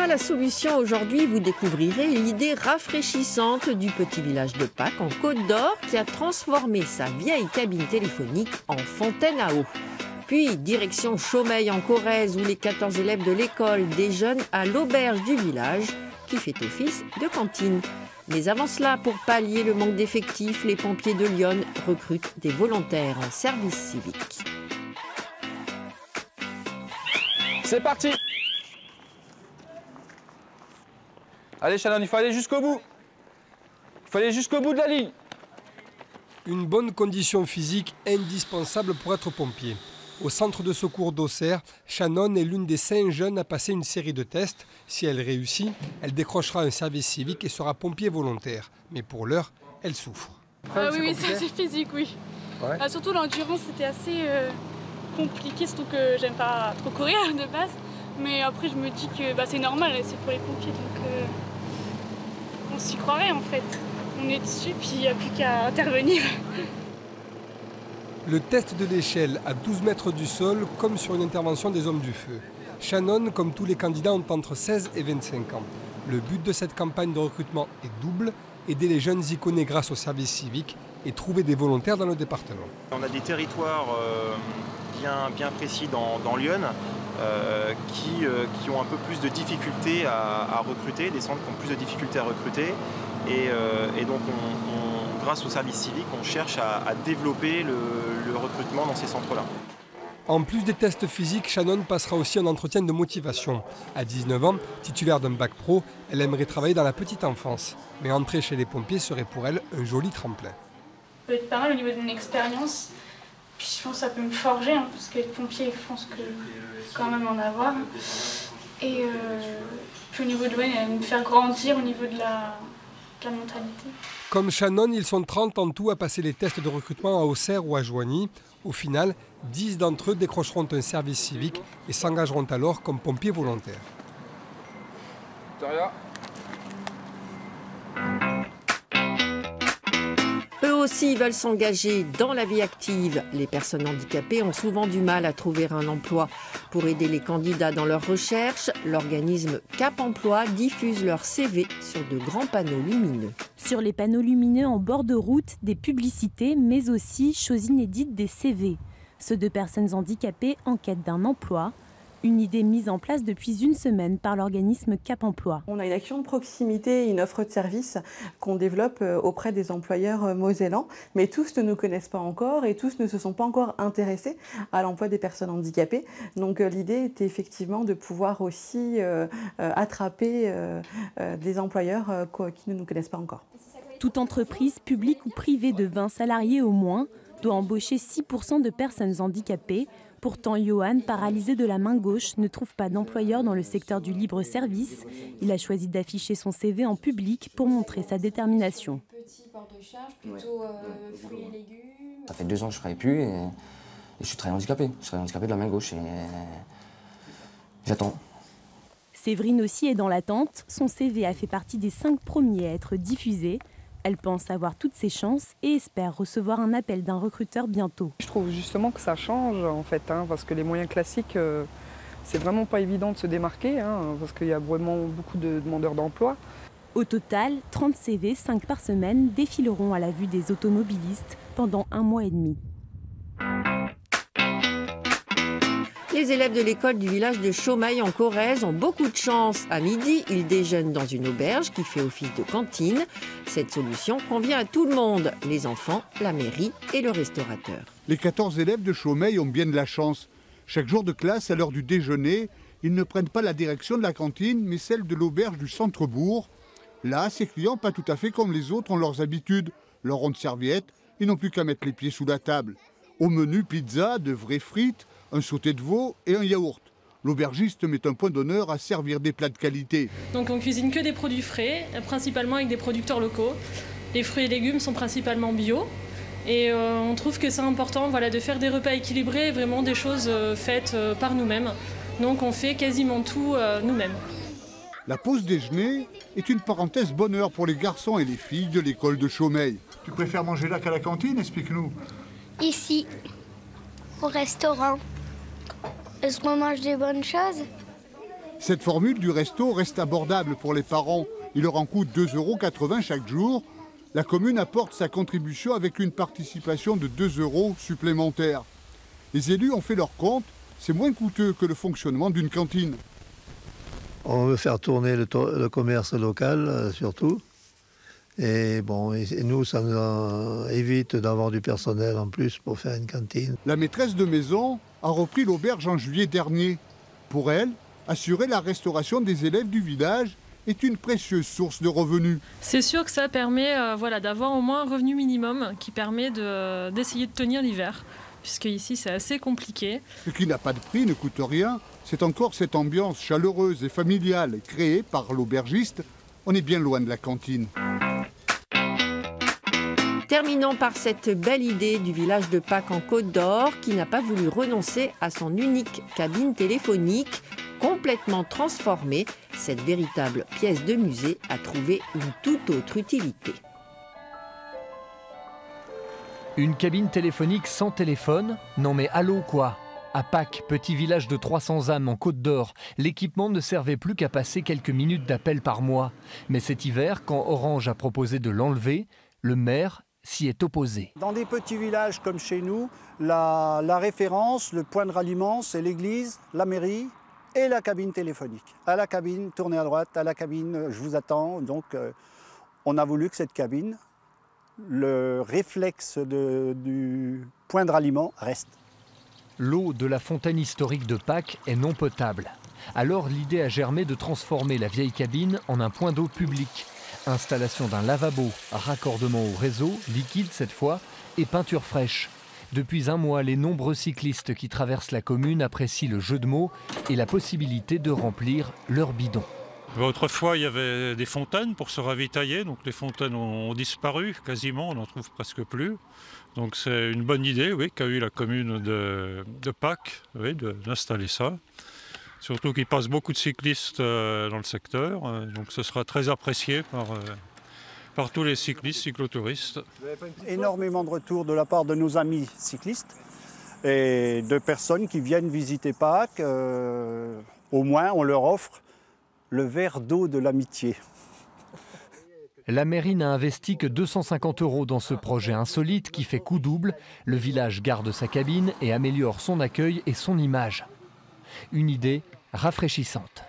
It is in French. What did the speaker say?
À la solution aujourd'hui, vous découvrirez l'idée rafraîchissante du petit village de Pâques en Côte d'Or qui a transformé sa vieille cabine téléphonique en fontaine à eau. Puis direction Chaumeil en Corrèze où les 14 élèves de l'école déjeunent à l'auberge du village qui fait office de cantine. Mais avant cela, pour pallier le manque d'effectifs, les pompiers de Lyon recrutent des volontaires en service civique. C'est parti! Allez Shannon, il faut aller jusqu'au bout. Il faut aller jusqu'au bout de la ligne. Une bonne condition physique indispensable pour être pompier. Au centre de secours d'Auxerre, Shannon est l'une des 5 jeunes à passer une série de tests. Si elle réussit, elle décrochera un service civique et sera pompier volontaire. Mais pour l'heure, elle souffre. Oui, c'est assez physique, oui. Ouais. Surtout l'endurance, c'était assez compliqué, surtout que j'aime pas trop courir de base. Mais après, je me dis que c'est normal, c'est pour les pompiers, donc on s'y croirait en fait. On est dessus, puis il n'y a plus qu'à intervenir. Le test de l'échelle à 12 mètres du sol, comme sur une intervention des hommes du feu. Shannon, comme tous les candidats, ont entre 16 et 25 ans. Le but de cette campagne de recrutement est double, aider les jeunes iconés grâce au service civique et trouver des volontaires dans le département. On a des territoires bien précis dans Lyon qui ont un peu plus de difficultés à recruter, des centres qui ont plus de difficultés à recruter. Et donc, grâce au service civique, on cherche à développer le recrutement dans ces centres-là. En plus des tests physiques, Shannon passera aussi un entretien de motivation. À 19 ans, titulaire d'un bac pro, elle aimerait travailler dans la petite enfance. Mais entrer chez les pompiers serait pour elle un joli tremplin. Ça peut être pas mal au niveau de mon expérience. Puis je pense que ça peut me forger, parce qu'être pompier, je pense que quand même en avoir. Et puis au niveau de me faire grandir au niveau de la mentalité. Comme Shannon, ils sont 30 en tout à passer les tests de recrutement à Auxerre ou à Joigny. Au final, 10 d'entre eux décrocheront un service civique et s'engageront alors comme pompiers volontaires. Victoria. Eux aussi veulent s'engager dans la vie active. Les personnes handicapées ont souvent du mal à trouver un emploi. Pour aider les candidats dans leurs recherches, l'organisme Cap Emploi diffuse leur CV sur de grands panneaux lumineux. Sur les panneaux lumineux en bord de route, des publicités, mais aussi, chose inédite, des CV. Ceux de personnes handicapées en quête d'un emploi. Une idée mise en place depuis une semaine par l'organisme Cap Emploi. On a une action de proximité, une offre de service qu'on développe auprès des employeurs mosellans, mais tous ne nous connaissent pas encore et tous ne se sont pas encore intéressés à l'emploi des personnes handicapées. Donc l'idée était effectivement de pouvoir aussi attraper des employeurs qui ne nous connaissent pas encore. Toute entreprise, publique ou privée de 20 salariés au moins, doit embaucher 6% de personnes handicapées. Pourtant, Johan, paralysé de la main gauche, ne trouve pas d'employeur dans le secteur du libre-service. Il a choisi d'afficher son CV en public pour montrer sa détermination. Petit port de charge, plutôt fruits et légumes. Ça fait 2 ans que je ne travaille plus et je suis très handicapé. Je suis très handicapé de la main gauche et j'attends. Séverine aussi est dans l'attente. Son CV a fait partie des 5 premiers à être diffusés. Elle pense avoir toutes ses chances et espère recevoir un appel d'un recruteur bientôt. Je trouve justement que ça change en fait, parce que les moyens classiques, c'est vraiment pas évident de se démarquer, parce qu'il y a vraiment beaucoup de demandeurs d'emploi. Au total, 30 CV, 5 par semaine, défileront à la vue des automobilistes pendant 1 mois et demi. Les élèves de l'école du village de Chaumeil en Corrèze ont beaucoup de chance. À midi, ils déjeunent dans une auberge qui fait office de cantine. Cette solution convient à tout le monde, les enfants, la mairie et le restaurateur. Les 14 élèves de Chaumeil ont bien de la chance. Chaque jour de classe, à l'heure du déjeuner, ils ne prennent pas la direction de la cantine, mais celle de l'auberge du centre-bourg. Là, ces clients, pas tout à fait comme les autres, ont leurs habitudes. Leur ronde serviette, ils n'ont plus qu'à mettre les pieds sous la table. Au menu, pizza, de vraies frites, un sauté de veau et un yaourt. L'aubergiste met un point d'honneur à servir des plats de qualité. Donc on cuisine que des produits frais, principalement avec des producteurs locaux. Les fruits et légumes sont principalement bio. Et on trouve que c'est important de faire des repas équilibrés, vraiment des choses faites par nous-mêmes. Donc on fait quasiment tout nous-mêmes. La pause déjeuner est une parenthèse bonheur pour les garçons et les filles de l'école de Chaumeil. Tu préfères manger là qu'à la cantine, explique-nous. Ici, au restaurant. Est-ce qu'on mange des bonnes choses? Cette formule du resto reste abordable pour les parents. Il leur en coûte 2,80 € chaque jour. La commune apporte sa contribution avec une participation de 2 € supplémentaires. Les élus ont fait leur compte, c'est moins coûteux que le fonctionnement d'une cantine. On veut faire tourner le commerce local surtout. Et bon, et nous, ça nous évite d'avoir du personnel en plus pour faire une cantine. La maîtresse de maison a repris l'auberge en juillet dernier. Pour elle, assurer la restauration des élèves du village est une précieuse source de revenus. C'est sûr que ça permet d'avoir au moins un revenu minimum qui permet d'essayer de tenir l'hiver, puisque ici c'est assez compliqué. Ce qui n'a pas de prix ne coûte rien. C'est encore cette ambiance chaleureuse et familiale créée par l'aubergiste. On est bien loin de la cantine. Terminons par cette belle idée du village de Pâques en Côte d'Or qui n'a pas voulu renoncer à son unique cabine téléphonique complètement transformée. Cette véritable pièce de musée a trouvé une toute autre utilité. Une cabine téléphonique sans téléphone? Non mais allô quoi? À Pâques, petit village de 300 âmes en Côte d'Or, l'équipement ne servait plus qu'à passer quelques minutes d'appel par mois. Mais cet hiver, quand Orange a proposé de l'enlever, le maire s'y est opposé. Dans des petits villages comme chez nous, la référence, le point de ralliement, c'est l'église, la mairie et la cabine téléphonique. À la cabine, tournez à droite, à la cabine, je vous attends. Donc on a voulu que cette cabine, le réflexe du point de ralliement reste. L'eau de la fontaine historique de Pâques est non potable. Alors l'idée a germé de transformer la vieille cabine en un point d'eau public. Installation d'un lavabo, raccordement au réseau, liquide cette fois, et peinture fraîche. Depuis un mois, les nombreux cyclistes qui traversent la commune apprécient le jeu de mots et la possibilité de remplir leur bidon. Autrefois, il y avait des fontaines pour se ravitailler, donc les fontaines ont disparu quasiment, on n'en trouve presque plus. Donc c'est une bonne idée, oui, qu'a eu la commune de Pâques, oui, d'installer ça. Surtout qu'il passe beaucoup de cyclistes dans le secteur, donc ce sera très apprécié par tous les cyclistes, cyclotouristes. Énormément de retours de la part de nos amis cyclistes et de personnes qui viennent visiter Pâques. Au moins, on leur offre le verre d'eau de l'amitié. La mairie n'a investi que 250 € dans ce projet insolite qui fait coup double. Le village garde sa cabine et améliore son accueil et son image. Une idée rafraîchissante.